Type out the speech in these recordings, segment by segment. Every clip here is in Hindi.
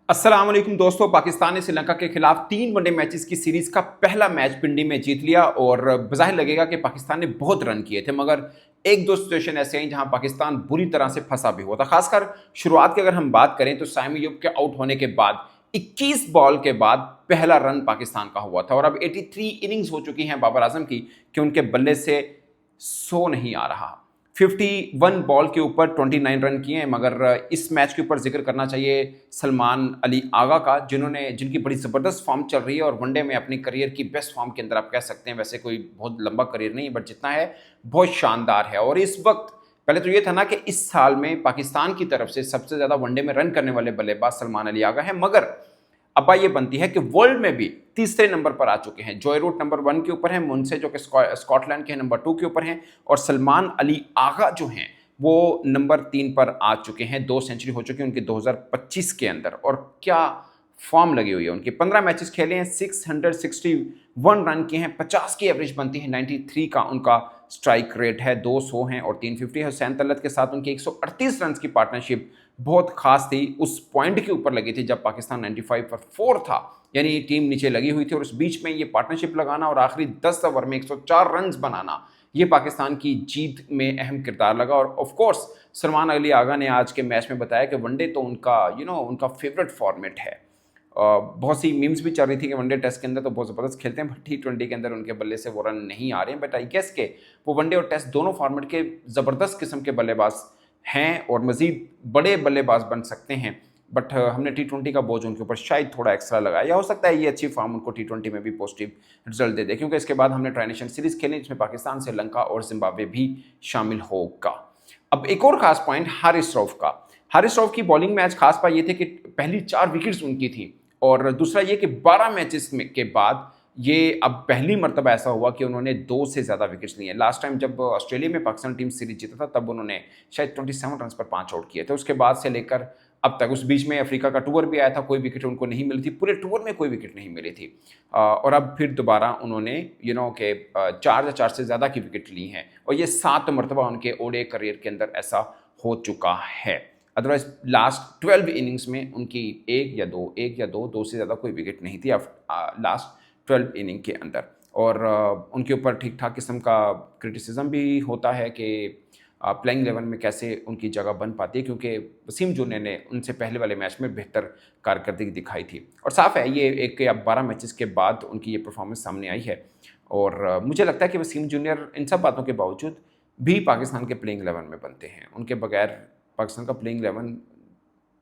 अस्सलाम वालेकुम दोस्तों। पाकिस्तान ने श्रीलंका के खिलाफ 3 वनडे मैचेस की सीरीज का पहला मैच पिंडी में जीत लिया और बज़ाहिर लगेगा कि पाकिस्तान ने बहुत रन किए थे, मगर एक दो सिचुएशन ऐसे हैं जहां पाकिस्तान बुरी तरह से फंसा भी हुआ था। खासकर शुरुआत की अगर हम बात करें तो साइम अयूब के आउट होने के बाद 21 बॉल के बाद पहला रन पाकिस्तान का हुआ था और अब 83 इनिंग्स हो चुकी हैं बाबर आजम की कि उनके बल्ले से सो नहीं आ रहा। 51 बॉल के ऊपर 29 रन किए हैं, मगर इस मैच के ऊपर जिक्र करना चाहिए सलमान अली आगा का, जिनकी बड़ी ज़बरदस्त फॉर्म चल रही है और वनडे में अपनी करियर की बेस्ट फॉर्म के अंदर आप कह सकते हैं। वैसे कोई बहुत लंबा करियर नहीं, बट जितना है बहुत शानदार है। और इस वक्त पहले तो ये था ना कि इस साल में पाकिस्तान की तरफ से सबसे ज़्यादा वनडे में रन करने वाले बल्लेबाज सलमान अली आगा है, मगर अब बात ये बनती है कि वर्ल्ड में भी तीसरे नंबर पर आ चुके हैं। जॉय रूट नंबर 1 के ऊपर हैं, मुनसे जो कि स्कॉटलैंड के नंबर 2 के ऊपर हैं, और सलमान अली आगा जो हैं वो नंबर 3 पर आ चुके हैं। 2 सेंचुरी हो चुकी है उनकी 2025 के अंदर, और क्या फॉर्म लगी हुई है उनकी। 15 मैचेस खेले हैं, 661 रन किए हैं, 50 की एवरेज बनती है, 93 का उनका स्ट्राइक रेट है, 200 हैं और 350 है। हुसैन तलत के साथ उनकी 138 रन की पार्टनरशिप बहुत खास थी, उस पॉइंट के ऊपर लगी थी जब पाकिस्तान 95 पर 4 था, यानी टीम नीचे लगी हुई थी, और उस बीच में ये पार्टनरशिप लगाना और आखिरी 10 ओवर में 104 रन बनाना, ये पाकिस्तान की जीत में अहम किरदार लगा। और ऑफ कोर्स सलमान अली आगा ने आज के मैच में बताया कि वनडे तो उनका उनका फेवरेट फॉर्मेट है। बहुत सी मीम्स भी चल रही थी कि वनडे टेस्ट के अंदर तो बहुत ज़बरदस्त खेलते हैं, बट T20 के अंदर उनके बल्ले से वो रन नहीं आ रहे हैं। बट आई गेस के वो वनडे और टेस्ट दोनों फॉर्मेट के ज़बरदस्त किस्म के बल्लेबाज हैं और मज़ीद बड़े बल्लेबाज बन सकते हैं। बट हमने T20 का बोझ उनके ऊपर शायद थोड़ा एक्स्ट्रा लगाया, या हो सकता है ये अच्छी फॉर्म उनको T20 में भी पॉजिटिव रिजल्ट दे दे, क्योंकि इसके बाद हमने ट्राई सीरीज़ खेली जिसमें पाकिस्तान, श्रीलंका और जिम्बाब्वे भी शामिल होगा। अब एक और खास पॉइंट हारिस रऊफ का। हारिस रऊफ की बॉलिंग में आज खास बात ये थी कि पहली 4 विकेट्स उनकी थी, और दूसरा ये कि 12 मैचेस के बाद ये अब पहली मरतबा ऐसा हुआ कि उन्होंने 2 से ज़्यादा विकेट्स लिए। लास्ट टाइम जब ऑस्ट्रेलिया में पाकिस्तान टीम सीरीज जीता था तब उन्होंने शायद 27 रन पर 5 आउट किए थे। उसके बाद से लेकर अब तक, उस बीच में अफ्रीका का टूर भी आया था, कोई विकेट उनको नहीं मिली थी, पूरे टूर में कोई विकेट नहीं मिली थी। और अब फिर दोबारा उन्होंने के 4 या 4 से ज़्यादा की विकेट ली हैं, और ये 7 मरतबा उनके ओडीआई करियर के अंदर ऐसा हो चुका है। अदरवाइज लास्ट 12 इनिंग्स में उनकी एक या दो से ज़्यादा कोई विकेट नहीं थी लास्ट 12 इनिंग के अंदर। और उनके ऊपर ठीक ठाक किस्म का क्रिटिसिज्म भी होता है कि प्लेइंग 11 में कैसे उनकी जगह बन पाती है, क्योंकि वसीम जूनियर ने उनसे पहले वाले मैच में बेहतर कारकर्दगी दिखाई थी। और साफ़ है ये एक या 12 मैचेस के बाद उनकी ये परफॉर्मेंस सामने आई है, और मुझे लगता है कि वसीम जूनियर इन सब बातों के बावजूद भी पाकिस्तान के प्लेइंग 11 में बनते हैं। उनके बगैर पाकिस्तान का प्लेइंग 11,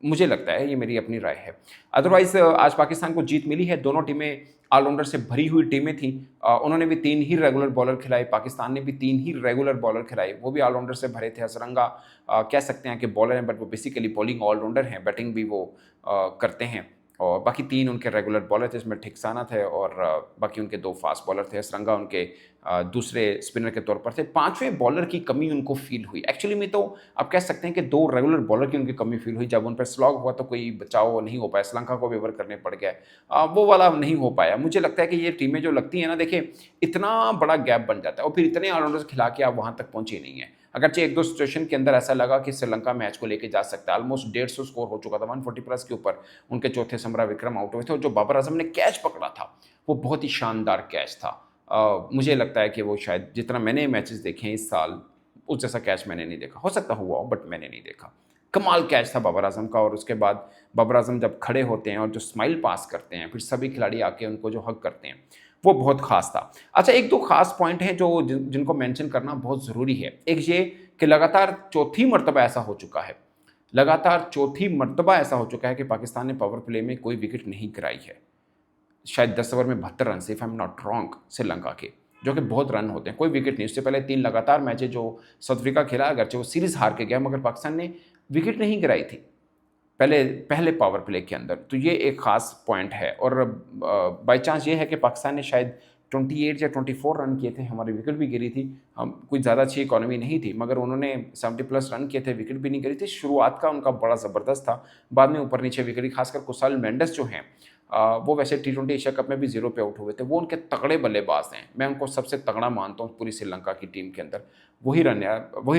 मुझे लगता है, ये मेरी अपनी राय है। अदरवाइज़ आज पाकिस्तान को जीत मिली है। दोनों टीमें ऑलराउंडर से भरी हुई टीमें थीं। उन्होंने भी 3 ही रेगुलर बॉलर खिलाए, पाकिस्तान ने भी 3 ही रेगुलर बॉलर खिलाए, वो भी ऑलराउंडर से भरे थे। हसरंगा कह सकते हैं कि बॉलर हैं, बट वो बेसिकली बॉलिंग ऑलराउंडर हैं, बैटिंग भी वो करते हैं। और बाकी 3 उनके रेगुलर बॉलर थे, इसमें ठिकसाना थे और बाकी उनके 2 फास्ट बॉलर थे। हसरंगा उनके दूसरे स्पिनर के तौर पर थे। 5वें बॉलर की कमी उनको फील हुई। एक्चुअली में तो आप कह सकते हैं कि 2 रेगुलर बॉलर की उनकी कमी फील हुई। जब उन पर स्लॉग हुआ तो कोई बचाव नहीं हो पाया, श्रीलंका को भी ओवर करने पड़ गए, वो वाला नहीं हो पाया। मुझे लगता है कि ये टीमें जो लगती हैं ना, देखिए इतना बड़ा गैप बन जाता है और फिर इतने ऑलराउंडर्स खिला के आप वहाँ तक पहुँचे नहीं है। अगरचे 1-2 सिचुएशन के अंदर ऐसा लगा कि श्रीलंका मैच को लेके जा सकता है। ऑलमोस्ट 150 स्कोर हो चुका था, 140 प्लस के ऊपर उनके चौथे समरा विक्रम आउट हुए थे, और जो बाबर आजम ने कैच पकड़ा था वो बहुत ही शानदार कैच था। मुझे लगता है कि वो शायद जितना मैंने मैचेस देखे हैं इस साल, उस जैसा कैच मैंने नहीं देखा। हो सकता हुआ हो, बट मैंने नहीं देखा। कमाल कैच था बाबर आजम का, और उसके बाद बाबर आजम जब खड़े होते हैं और जो स्माइल पास करते हैं, फिर सभी खिलाड़ी आके उनको जो हग करते हैं, वो बहुत खास था। अच्छा, 1-2 खास पॉइंट हैं जो जिनको मेंशन करना बहुत ज़रूरी है। एक ये कि लगातार चौथी मरतबा ऐसा हो चुका है, लगातार चौथी मरतबा ऐसा हो चुका है कि पाकिस्तान ने पावर प्ले में कोई विकेट नहीं गिराई है। शायद 10 ओवर में 72 रन से, if I am not wrong, Sri Lanka के, जो कि बहुत रन होते हैं, कोई विकेट नहीं। उससे पहले 3 लगातार मैचें जो साउथ अफ्रीका खेला, अगरचे वो सीरीज़ हार के गया, मगर पाकिस्तान ने विकेट नहीं गिराई थी पहले पावर प्ले के अंदर। तो ये एक ख़ास पॉइंट है। और बाई चांस ये है कि पाकिस्तान ने शायद 28 या 24 रन किए थे, हमारी विकेट भी गिरी थी। हम कोई ज़्यादा अच्छी इकॉनमी नहीं थी, मगर उन्होंने 70+ रन किए थे, विकेट भी नहीं गिरी थी। शुरुआत का उनका बड़ा ज़बरदस्त था, बाद में ऊपर नीचे विकेट, खासकर कुशाल मेंडिस जो हैं वो वैसे T20 एशिया कप में भी 0 पे आउट हुए थे। वो उनके तगड़े बल्लेबाज हैं, मैं उनको सबसे तगड़ा मानता हूँ पूरी श्रीलंका की टीम के अंदर। वही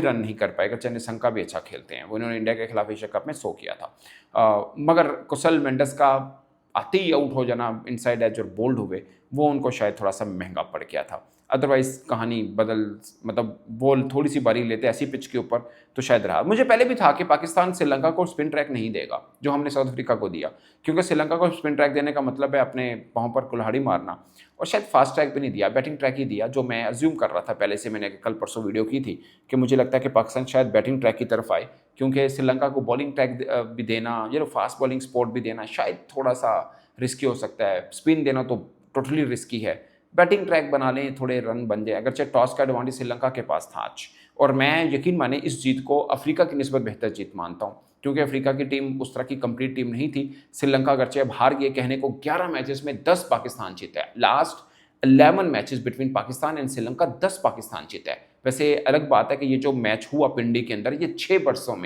रन नहीं कर पाएगा, चाहे निशंका भी अच्छा खेलते हैं, वो इन्होंने इंडिया के खिलाफ एशिया कप में 100 किया था। मगर कुशल मेंडिस का आते ही आउट हो जाना, इनसाइड एज और बोल्ड हुए, वो उनको शायद थोड़ा सा महंगा पड़ गया था। अदरवाइज कहानी बदल, मतलब बॉल थोड़ी सी बारी लेते ऐसी पिच के ऊपर तो शायद रहा। मुझे पहले भी था कि पाकिस्तान श्रीलंका को स्पिन ट्रैक नहीं देगा जो हमने साउथ अफ्रीका को दिया, क्योंकि श्रीलंका को स्पिन ट्रैक देने का मतलब है अपने पाँव पर कुल्हाड़ी मारना, और शायद फास्ट ट्रैक भी नहीं दिया, बैटिंग ट्रैक ही दिया, जो मैं अज्यूम कर रहा था पहले से। मैंने कल परसों वीडियो की थी कि मुझे लगता है कि पाकिस्तान शायद बैटिंग ट्रैक की तरफ आए, क्योंकि श्रीलंका को बॉलिंग ट्रैक भी देना, ये फास्ट बॉलिंग स्पोर्ट भी देना शायद थोड़ा सा रिस्की हो सकता है। स्पिन देना तो टोटली रिस्की है, बैटिंग ट्रैक बना लें, थोड़े रन बन जाए। अगरचे टॉस का एडवांटेज श्रीलंका के पास था आज, और मैं यकीन माने इस जीत को अफ्रीका की निस्बत बेहतर जीत मानता हूँ, क्योंकि अफ्रीका की टीम उस तरह की कंप्लीट टीम नहीं थी। श्रीलंका अगरचे अब हार गए, कहने को 11 मैचेस में 10 पाकिस्तान जीता है। Last 11 matches between Pakistan and Sri Lanka 10 Pakistan जीता है। वैसे अलग बात है कि ये जो मैच हुआ पिंडी के अंदर, ये 6 वर्षों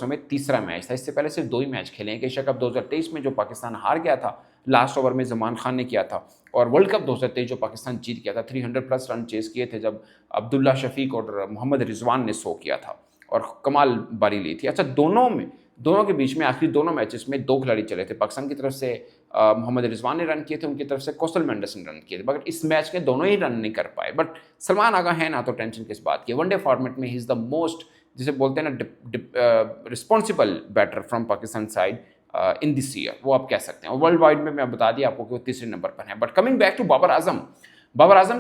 में तीसरा मैच था। इससे पहले सिर्फ 2 ही मैच खेले हैं। एशिया कप 2023 में जो पाकिस्तान हार गया था, लास्ट ओवर में जमान खान ने किया था, और वर्ल्ड कप 2023 जो पाकिस्तान जीत गया था, 300+ रन चेस किए थे, जब अब्दुल्ला शफीक और मोहम्मद रिजवान ने 100 किया था और कमाल बारी ली थी। अच्छा, दोनों के बीच में आखिरी दोनों मैचेस में 2 खिलाड़ी चले थे। पाकिस्तान की तरफ से मोहम्मद रिजवान ने रन किए थे, उनकी तरफ से कुशल मेंडिस ने रन किए थे, मगर इस मैच में दोनों ही रन नहीं कर पाए। बट सलमान आगा है ना, तो टेंशन किस बात की। वनडे फॉर्मेट में ही इज़ द मोस्ट, जिसे बोलते हैं ना, responsible batter from Pakistan side in this year, वो आप कह सकते हैं। और वर्ल्ड वाइड में मैं बता दिया आपको कि वो तीसरे नंबर पर है। But coming back to Babar Azam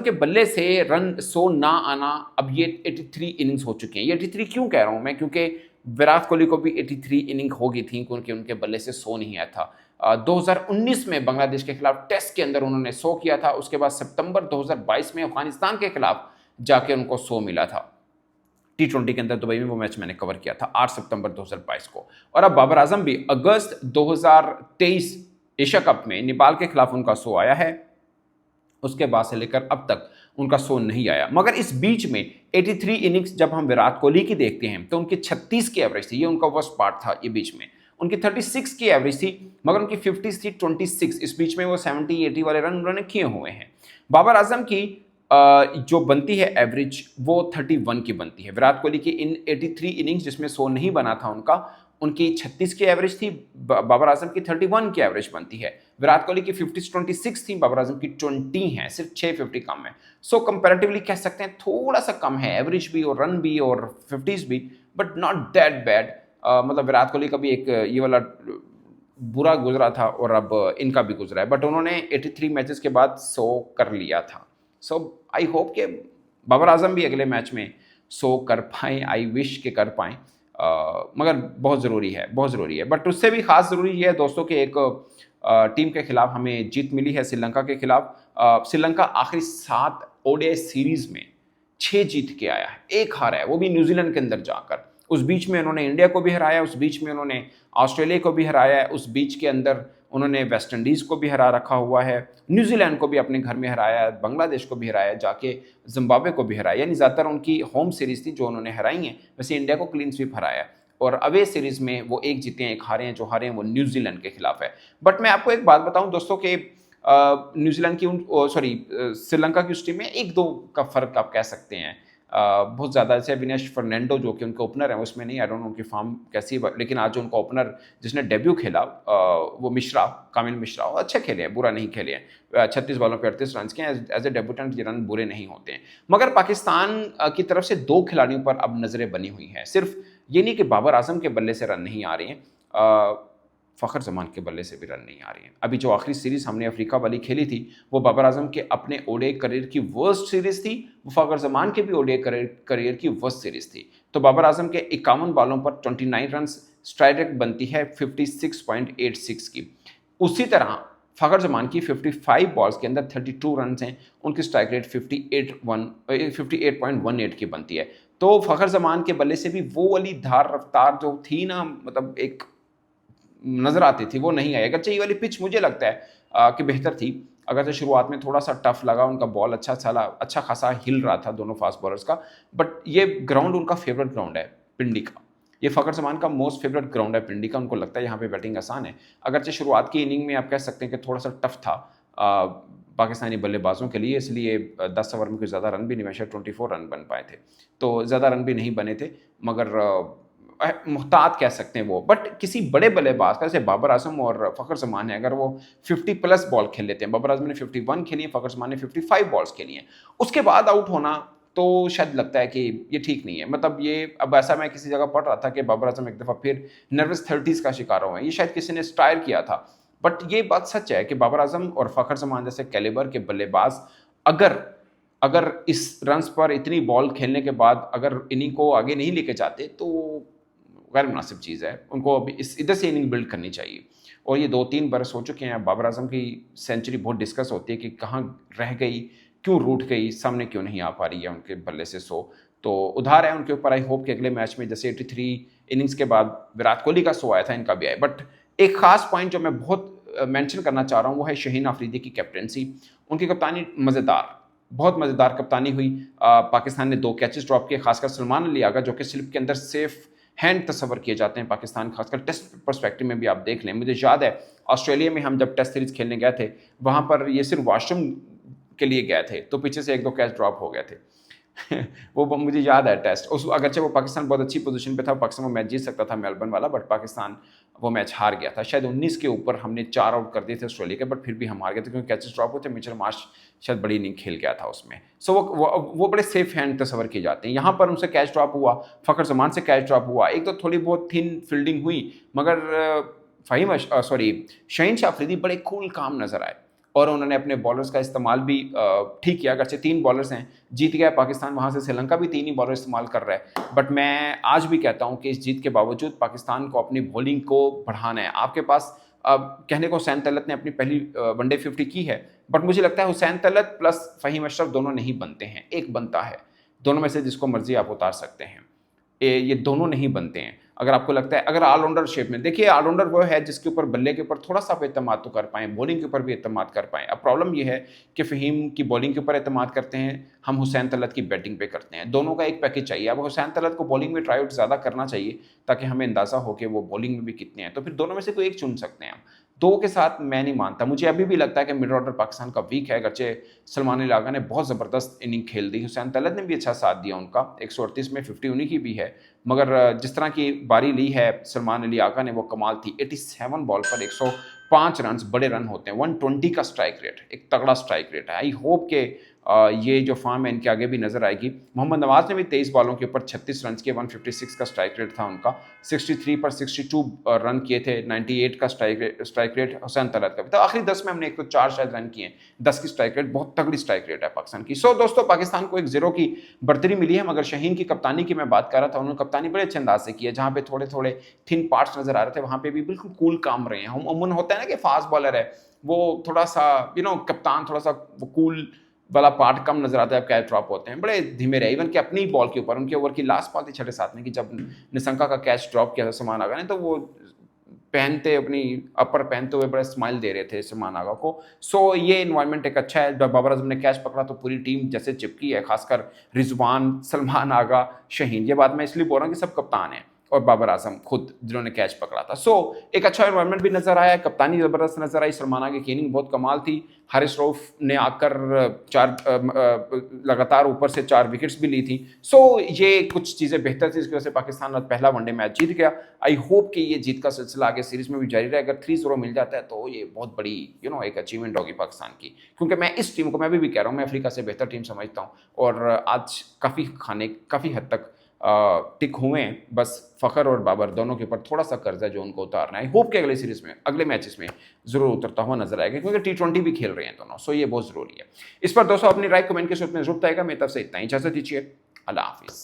के बल्ले से रन 100 ना आना, अब ये 83 इनिंग्स हो चुके हैं। ये 83 क्यों कह रहा हूँ मैं, क्योंकि विराट कोहली को भी 83 इनिंग हो गई थी, क्योंकि उनके बल्ले से 100 नहीं आया था। 2019 में बांग्लादेश के खिलाफ टेस्ट के अंदर उन्होंने 100 किया था। उसके बाद सितंबर 2022 में अफगानिस्तान के खिलाफ जाके उनको 100 मिला था। T20 के अंदर दुबई में वो मैच मैंने कवर किया था 8 सितंबर 2022 को। और अब बाबर आजम भी अगस्त 2023 एशिया कप में नेपाल के खिलाफ उनका 100 आया है। उसके बाद से लेकर अब तक उनका 100 नहीं आया। मगर इस बीच में 83 इनिंग्स जब हम विराट कोहली की देखते हैं तो उनकी 36 की एवरेज थी, ये उनका वर्स्ट पार्ट था। ये बीच में उनकी 36 की एवरेज थी, मगर उनकी 50 थी 26। इस बीच में वो 70-80 वाले रन उन्होंने किए हुए हैं। बाबर आजम की जो बनती है एवरेज, वो 31 की बनती है। विराट कोहली की इन 83 इनिंग्स जिसमें 100 नहीं बना था उनकी 36 की एवरेज थी, बाबर आजम की 31 की एवरेज बनती है। विराट कोहली की 26 थी, बाबर आजम की 20 है, सिर्फ 650 कम है। सो कंपैरेटिवली कह सकते हैं थोड़ा सा कम है, एवरेज भी और रन भी और 50s भी, बट नॉट दैट बैड। मतलब विराट कोहली का भी एक ये वाला बुरा गुजरा था और अब इनका भी गुजरा है, बट उन्होंने 83 मैचेस के बाद 100 कर लिया था। सो आई होप कि बाबर आजम भी अगले मैच में 100 कर पाएँ, आई विश के कर पाएँ। मगर बहुत ज़रूरी है। बट उससे भी ख़ास ज़रूरी ये है दोस्तों कि एक टीम के खिलाफ हमें जीत मिली है, श्रीलंका के खिलाफ। श्रीलंका आखिरी 7 ओडीआई सीरीज़ में 6 जीत के आया है, 1 हारा है, वो भी न्यूजीलैंड के अंदर जाकर। उस बीच में उन्होंने इंडिया को भी हराया, उस बीच में उन्होंने ऑस्ट्रेलिया को भी हराया है, उस बीच के अंदर उन्होंने वेस्ट इंडीज़ को भी हरा रखा हुआ है, न्यूजीलैंड को भी अपने घर में हराया है, बांग्लादेश को भी हराया, जाके जिम्बाब्वे को भी हराया। यानी ज़्यादातर उनकी होम सीरीज़ थी जो उन्होंने हराई हैं। वैसे इंडिया को क्लीन स्वीप हराया, और अवे सीरीज़ में वो 1 जीते हैं 1 हारे हैं। जो हारे हैं वो न्यूजीलैंड के खिलाफ है। बट मैं आपको एक बात बताऊं दोस्तों कि न्यूजीलैंड की श्रीलंका की उस टीम में 1-2 का फ़र्क आप कह सकते हैं। बहुत ज़्यादा, जैसे विनेश फर्नांडो जो कि उनके ओपनर हैं, उसमें नहीं, आई डोंट नो उनकी फॉर्म कैसी है, लेकिन आज जो उनका ओपनर जिसने डेब्यू खेला वो कामिल मिश्रा, वो अच्छे खेले हैं, बुरा नहीं खेले हैं। 36 बॉलों पे 38 रन के हैं। एज ए डेब्यूटेंट ये रन बुरे नहीं होते हैं। मगर पाकिस्तान की तरफ से 2 खिलाड़ियों पर अब नज़रें बनी हुई हैं। सिर्फ ये नहीं कि बाबर आजम के बल्ले से रन नहीं आ रहे हैं, फ़खर जमान के बल्ले से भी रन नहीं आ रही है। अभी जो आखिरी सीरीज़ हमने अफ्रीका वाली खेली थी, वो बाबर आजम के अपने ओडीआई करियर की वर्स्ट सीरीज़ थी, वो फ़खर जमान के भी ओडीआई करियर की वर्स्ट सीरीज़ थी। तो बाबर आजम के 51 बॉलों पर 29 रन, स्ट्राइक रेट बनती है 56.86 की। उसी तरह फ़खर जमान की 55 बॉल्स के अंदर 32 रन हैं, उनकी स्ट्राइक रेट 58.18 की बनती है। तो फ़खर जमान के बल्ले से भी वो वाली धार रफ्तार जो थी ना, मतलब एक नज़र आती थी, वो नहीं आई। अगरचे ये वाली पिच मुझे लगता है कि बेहतर थी, अगर से शुरुआत में थोड़ा सा टफ लगा, उनका बॉल अच्छा खासा हिल रहा था दोनों फास्ट बॉलर्स का, बट ये ग्राउंड उनका फेवरेट ग्राउंड है पिंडी का। ये फ़खर ज़मान का मोस्ट फेवरेट ग्राउंड है पिंडी का। उनको लगता है यहाँ पे बैटिंग आसान है। अगरचे शुरुआत की इनिंग में आप कह सकते हैं कि थोड़ा सा टफ था पाकिस्तानी बल्लेबाजों के लिए, इसलिए 10 ओवर में कोई ज़्यादा रन भी नहीं, वैसे 24 रन बन पाए थे, तो ज़्यादा रन भी नहीं बने थे, मगर मुहतात कह सकते हैं वो। बट किसी बड़े बल्लेबाज का, जैसे बाबर आजम और फ़खर ज़मान है, अगर वो 50 प्लस बॉल खेल लेते हैं, बाबर आजम ने 51 खेली है, फ़खर ज़मान ने 55 बॉल्स खेली हैं, उसके बाद आउट होना तो शायद लगता है कि ये ठीक नहीं है। मतलब ये अब ऐसा मैं किसी जगह पढ़ रहा था कि बाबर आजम एक दफ़ा फिर नर्वस 30s का शिकार हुए हैं, ये शायद किसी ने स्टायर किया था। बट ये बात सच है कि बाबर आजम और फ़खर ज़मान जैसे कैलिबर के बल्लेबाज अगर अगर इस रन्स पर इतनी बॉल खेलने के बाद अगर इनिंग को आगे नहीं लेके जाते तो गैर मुनासिब चीज़ है। उनको अभी इधर से इनिंग बिल्ड करनी चाहिए। और ये 2-3 बरस हो चुके हैं। बाबर आजम की सेंचुरी बहुत डिस्कस होती है कि कहाँ रह गई, क्यों रूठ गई, सामने क्यों नहीं आ पा रही है उनके बल्ले से 100। तो उधार है उनके ऊपर। आई होप कि अगले मैच में जैसे 83 इनिंग्स के बाद विराट कोहली का 100 आया था, इनका भी आए। बट एक खास पॉइंट जो मैं बहुत मेंशन करना चाह रहा हूँ वो है शाहीन अफरीदी की कैप्टनसी। उनकी कप्तानी मज़ेदार, बहुत मज़ेदार कप्तानी हुई। पाकिस्तान ने 2 कैचेस ड्रॉप किए, खासकर सलमान अली आगा जो कि स्लिप के अंदर सेफ हैंड तस्वर किए जाते हैं पाकिस्तान, खासकर टेस्ट पर्सपेक्टिव में भी आप देख लें। मुझे याद है ऑस्ट्रेलिया में हम जब टेस्ट सीरीज़ खेलने गए थे, वहाँ पर ये सिर्फ वॉशरूम के लिए गए थे, तो पीछे से 1-2 कैच ड्रॉप हो गए थे। वो मुझे याद है टेस्ट उस, अगरचे वो पाकिस्तान बहुत अच्छी पोजीशन पे था, पाकिस्तान वो मैच जीत सकता था मेलबर्न वाला, बट पाकिस्तान वो मैच हार गया था। शायद 19 के ऊपर हमने 4 आउट कर दिए थे ऑस्ट्रेलिया के, बट फिर भी हम हार गए थे क्योंकि कैचेस ड्रॉप होते। मिचेल मार्श शायद बड़ी इनिंग खेल गया था उसमें। सो वो बड़े सेफ हैंड तस्वर किए जाते हैं। यहाँ पर उनसे कैच ड्रॉप हुआ, फ़खर ज़मान से कैच ड्रॉप हुआ, एक तो थोड़ी बहुत थिन फील्डिंग हुई, मगर शाहीन शाह अफरीदी बड़े कूल काम नजर आए और उन्होंने अपने बॉलर्स का इस्तेमाल भी ठीक किया। अगरचे 3 बॉलर्स हैं, जीत गया पाकिस्तान, वहाँ से श्रीलंका भी 3 ही बॉलर इस्तेमाल कर रहा है। बट मैं आज भी कहता हूँ कि इस जीत के बावजूद पाकिस्तान को अपनी बॉलिंग को बढ़ाना है। आपके पास कहने को हुसैन तलत ने अपनी पहली वनडे 50 की है, बट मुझे लगता है हुसैन तलत प्लस फ़हीम अशरफ दोनों नहीं बनते हैं, एक बनता है। दोनों में से जिसको मर्जी आप उतार सकते हैं, ये दोनों नहीं बनते हैं। अगर आपको लगता है, अगर ऑलराउंडर शेप में देखिए, ऑलराउंडर वो है जिसके ऊपर बल्ले के ऊपर थोड़ा सा आप एतमाद तो कर पाएँ, बॉलिंग के ऊपर भी एतमाद कर पाएँ। अब प्रॉब्लम ये है कि फ़हीम की बॉलिंग के ऊपर एतमाद करते हैं, हम हुसैन तलत की बैटिंग पे करते हैं। दोनों का एक पैकेज चाहिए। अब हुसैन तलत को बॉलिंग में ट्राई आउट ज़्यादा करना चाहिए ताकि हमें अंदाज़ा हो कि वो बॉलिंग में भी कितने हैं, तो फिर दोनों में से कोई एक चुन सकते हैं हम। 2 के साथ मैं नहीं मानता। मुझे अभी भी लगता है कि मिडल ऑर्डर पाकिस्तान का वीक है। अगरचे सलमान अली आगा ने बहुत ज़बरदस्त इनिंग खेल दी, हुसैन तलत ने भी अच्छा साथ दिया उनका, 138 में 50 उन्हीं की भी है, मगर जिस तरह की बारी ली है सलमान अली आगा ने वो कमाल थी। 87 बॉल पर 105 रन, बड़े रन होते हैं। 120 का स्ट्राइक रेट, एक तगड़ा स्ट्राइक रेट है। आई होप के ये जो फॉर्म है इनके आगे भी नजर आएगी। मोहम्मद नवाज ने भी 23 बॉलों के ऊपर 36 रन किए, 156 का स्ट्राइक रेट था उनका। 63 पर 62 रन किए थे, 98 का स्ट्राइक रेट हुसैन तलत का भी था। आखिरी 10 में हमने 104 शायद रन किए, 10 की स्ट्राइक रेट, बहुत तगड़ी स्ट्राइक रेट है पाकिस्तान की। सो दोस्तों, पाकिस्तान को 1-0 की बढ़तरी मिली है, मगर शाहीन की कप्तानी की मैं बात कर रहा था, उन्होंने कप्तानी बड़े अच्छे अंदाज से की है। जहाँ पे थोड़े थोड़े थिन पार्ट्स नजर आ रहे थे, वहाँ पे भी बिल्कुल कूल काम रहे हैं। हम अमूमन होता है ना कि फास्ट बॉलर है वो थोड़ा सा कप्तान थोड़ा सा वो कूल वाला पार्ट कम नजर आता है, कैच ड्रॉप होते हैं, बड़े धीमे रहे। इवन कि अपनी बॉल के ऊपर, उनके ओवर की लास्ट बॉल थी 6-7 में कि जब निशंका का कैच ड्रॉप किया था सलमान आगा ने, तो वो पहनते अपनी अपर पहनते हुए बड़े स्माइल दे रहे थे सलमान आगा को। सो ये इन्वायरमेंट एक अच्छा है। जब बाबर आजम ने कैच पकड़ा तो पूरी टीम जैसे चिपकी है, खासकर रिजवान, सलमान आगा, शाहीन। ये बात मैं इसलिए बोल रहा हूँ कि सब कप्तान हैं और बाबर आजम खुद जिन्होंने कैच पकड़ा था। सो एक अच्छा एनवायरनमेंट भी नजर आया, कप्तानी ज़बरदस्त नजर आई, सलमान आगे की इनिंग बहुत कमाल थी। हारिस रऊफ ने आकर 4 लगातार ऊपर से 4 विकेट्स भी ली थी। सो ये कुछ चीज़ें बेहतर थी, इसकी वजह से पाकिस्तान पहला वनडे मैच जीत गया। आई होप कि ये जीत का सिलसिला आगे सीरीज में भी जारी रहे। अगर 3-0 मिल जाता है तो ये बहुत बड़ी एक अचीवमेंट होगी पाकिस्तान की, क्योंकि मैं इस टीम को, मैं भी कह रहा हूँ, मैं अफ्रीका से बेहतर टीम समझता हूँ और आज काफ़ी हद तक टिक हुए हैं। बस फ़खर और बाबर दोनों के ऊपर थोड़ा सा कर्जा जो उनको उतारना है। होप के अगले सीरीज में, अगले मैचेस में ज़रूर उतरता हुआ नजर आएगा, क्योंकि T20 भी खेल रहे हैं दोनों। सो ये बहुत ज़रूरी है। इस पर दोस्तों अपनी राय कमेंट के सूत्र में जरूर आएगा। मेरी तरफ से इतना ही, इजाज़त दीजिए, अल्लाह हाफिज़।